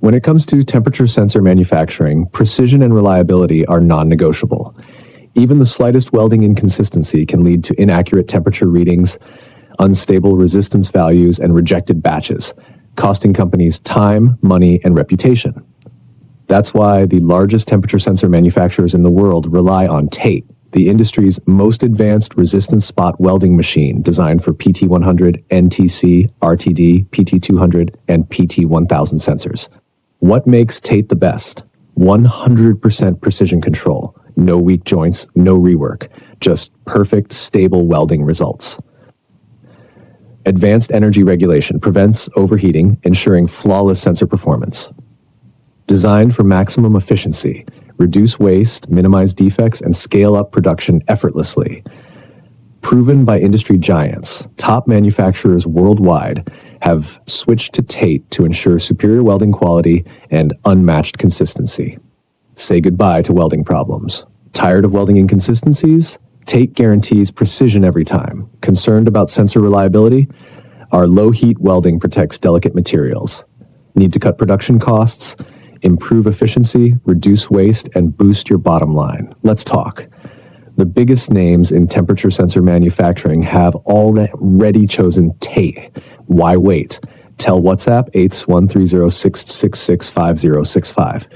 When it comes to temperature sensor manufacturing, precision and reliability are non-negotiable. Even the slightest welding inconsistency can lead to inaccurate temperature readings, unstable resistance values, and rejected batches, costing companies time, money, and reputation. That's why the largest temperature sensor manufacturers in the world rely on TATE, the industry's most advanced resistance spot welding machine designed for PT100, NTC, RTD, PT200, and PT1000 sensors. What makes TATE the best? 100% precision control. No weak joints, no rework. Just perfect, stable welding results. Advanced energy regulation prevents overheating, ensuring flawless sensor performance. Designed for maximum efficiency, reduce waste, minimize defects, and scale up production effortlessly. Proven by industry giants, top manufacturers worldwide have switched to TATE to ensure superior welding quality and unmatched consistency. Say goodbye to welding problems. Tired of welding inconsistencies? TATE guarantees precision every time. Concerned about sensor reliability? Our low-heat welding protects delicate materials. Need to cut production costs, improve efficiency, reduce waste, and boost your bottom line? Let's talk. The biggest names in temperature sensor manufacturing have already chosen TATE. Why wait? Tell WhatsApp 8130 666 5065.